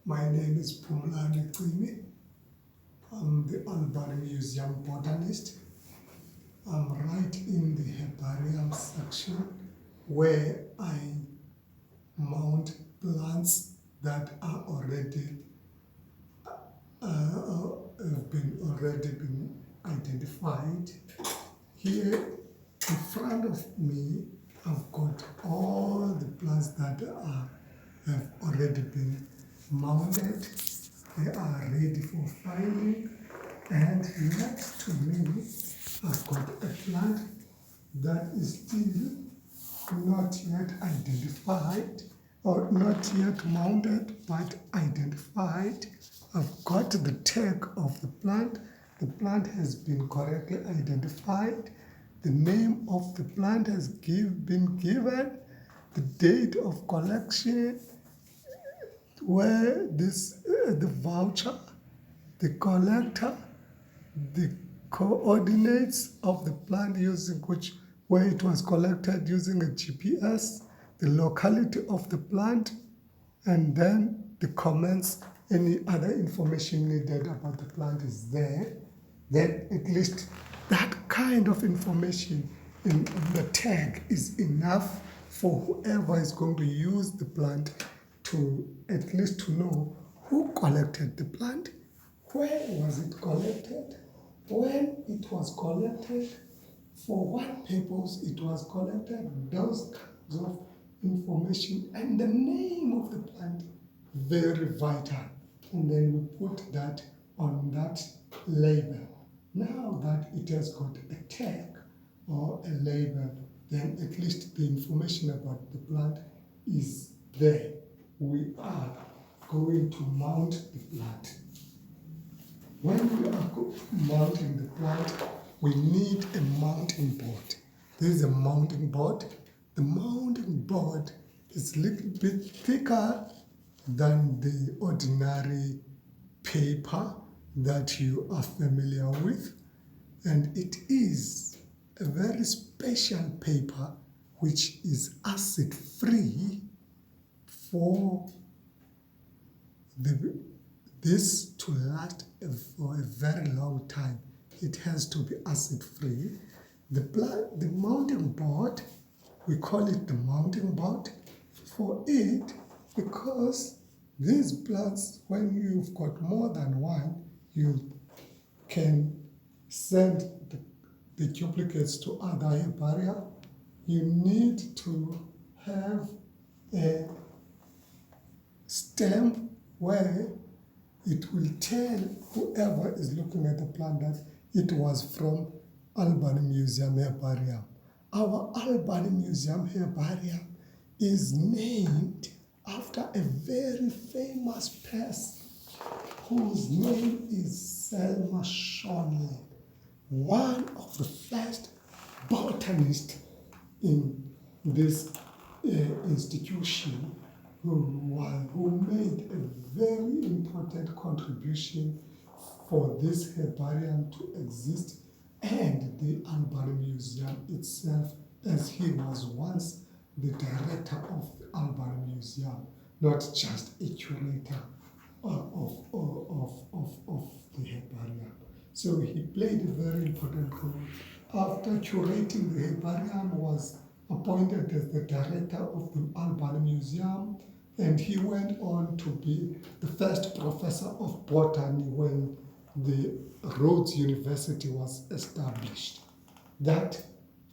My name is Pumlani Kwimi. I'm the Albany Museum botanist. I'm right in the herbarium section where I mount plants that are already been identified. Here in front of me, I've got all the plants that have already been mounted. They are ready for filing. And next to me, I've got a plant that is still not yet identified or not yet mounted but identified. I've got the tag of the plant. The plant has been correctly identified. The name of the plant has been given. The date of collection, where the voucher, the collector, the coordinates of the plant using where it was collected using a GPS, the locality of the plant, and then the comments, any other information needed about the plant is there. Then at least that kind of information in the tag is enough for whoever is going to use the plant to at least to know who collected the plant, where was it collected, when it was collected, for what purpose it was collected, those kinds of information, and the name of the plant, very vital. And then we put that on that label. Now that it has got a tag or a label, then at least the information about the plant is there. We are going to mount the plant. When we are mounting the plant, we need a mounting board. There is a mounting board. The mounting board is a little bit thicker than the ordinary paper that you are familiar with, and it is a very special paper which is acid free for this to last for a very long time. It has to be acid free. The mounting board, we call it the mounting board for it because these plants, when you've got more than one, you can send the duplicates to other herbaria. You need to have a stamp where it will tell whoever is looking at the plant that it was from Albany Museum Herbarium. Our Albany Museum Herbarium is named after a very famous person whose name is sewn, one of the first botanists in this institution who made a very important contribution for this herbarium to exist and the Albany Museum itself, as he was once the director of the Albany Museum, not just a curator of the herbarium. So he played a very important role. After curating the herbarium, was appointed as the director of the Albany Museum, and he went on to be the first professor of botany when the Rhodes University was established. That,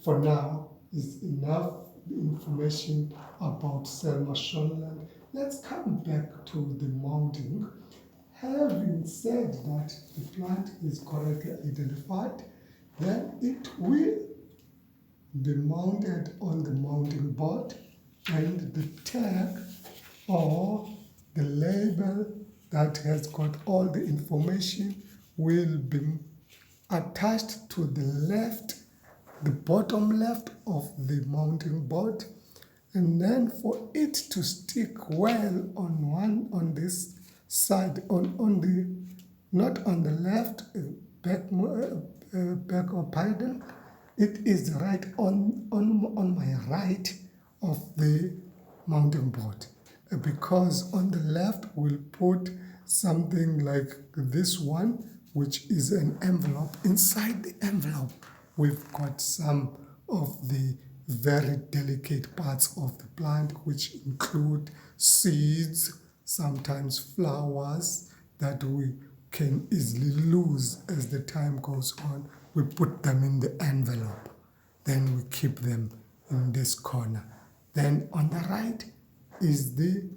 for now, is enough information about Selma Shonland. Let's come back to the mounting. Having said that the plant is correctly identified, then it will be mounted on the mounting board, and the tag or the label that has got all the information will be attached to the bottom left of the mounting board, and then for it to stick well on this side, on the not on the left back or pardon, it is right on my right of the mounting board. because on the left we'll put something like this one, which is an envelope. Inside the envelope, we've got some of the very delicate parts of the plant, which include seeds, sometimes flowers that we can easily lose as the time goes on. We put them in the envelope. Then we keep them in this corner. Then on the right is the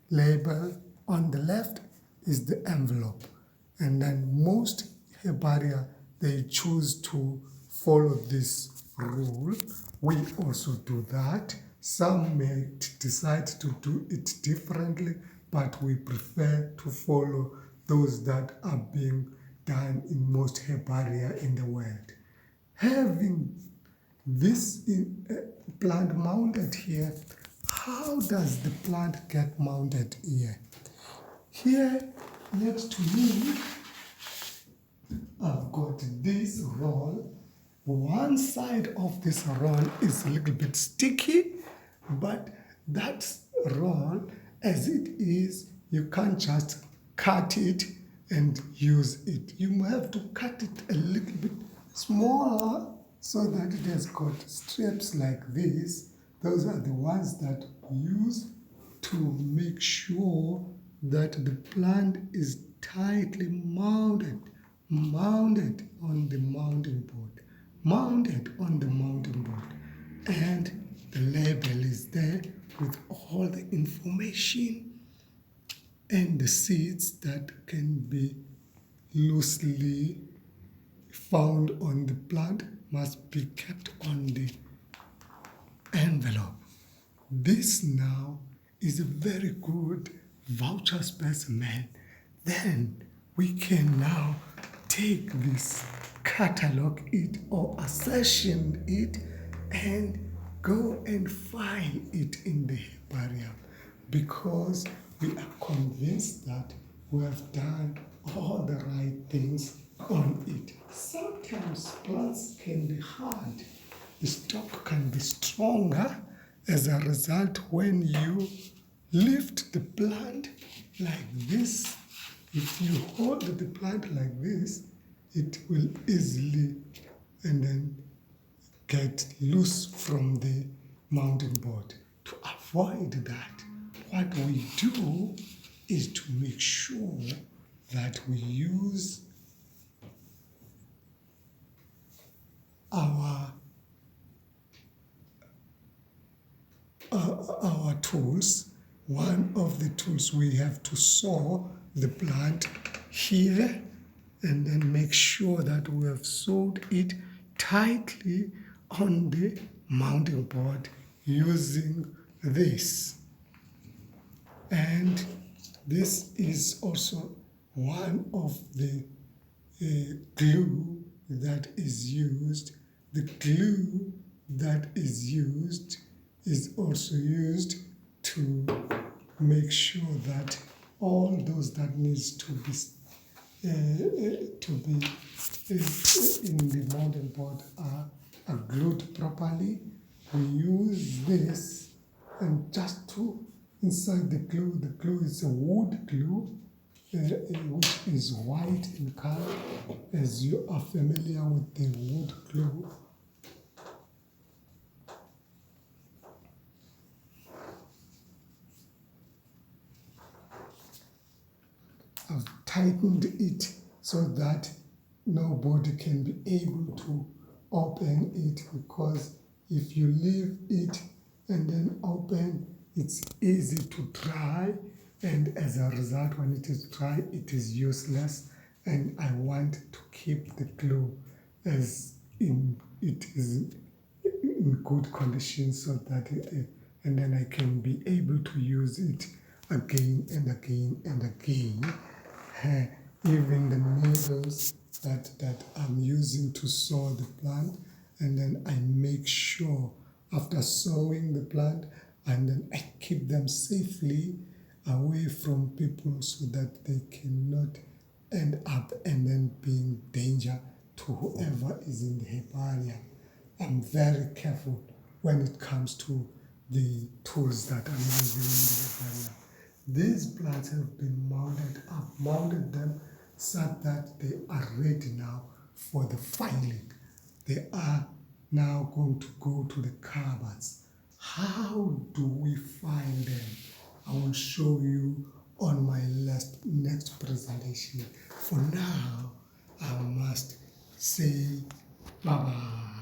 label, on the left is the envelope. And then most herbaria, they choose to follow this rule. We also do that. Some may decide to do it differently, but we prefer to follow those that are being done in most herbaria in the world. Having this plant mounted here, how does the plant get mounted here? Here next to me, I've got this roll. One side of this roll is a little bit sticky, but that roll, as it is, you can't just cut it and use it. You have to cut it a little bit smaller so that it has got strips like this. Those are the ones that we use to make sure that the plant is tightly mounted on the mounting board, and the label is there with all the information, and the seeds that can be loosely found on the plant must be kept on the envelope. This now is a very good voucher specimen. Then we can now take this, catalog it or accession it, and go and file it in the herbarium, because we are convinced that we have done all the right things on it. Sometimes plants can be hard. The stalk can be stronger. As a result, when you lift the plant like this, if you hold the plant like this, it will easily and then get loose from the mounting board. To avoid that, what we do is to make sure that we use our tools. One of the tools, we have to saw the plant here and then make sure that we have sewed it tightly on the mounting board using this. And this is also one of the glue that is used. The glue that is used is also used to make sure that all those that needs to be in the mounting board are glued properly. We use this and just to inside the glue is a wood glue, which is white in color, as you are familiar with the wood glue. I've tightened it so that nobody can be able to open it, because if you leave it and then open, it's easy to dry, and as a result, when it is dry, it is useless. And I want to keep the glue as it is in good condition, so that and then I can be able to use it again and again and again. Even the needles that I'm using to sew the plant, and then I make sure after sewing the plant, and then I keep them safely away from people so that they cannot end up and then being danger to whoever is in the herbarium. I'm very careful when it comes to the tools that I'm using in the herbarium. These plants have been mounted. I've mounted them so that they are ready now for the filing. They are now going to go to the cupboards. How do we find them? I will show you on my next presentation. For now, I must say bye-bye.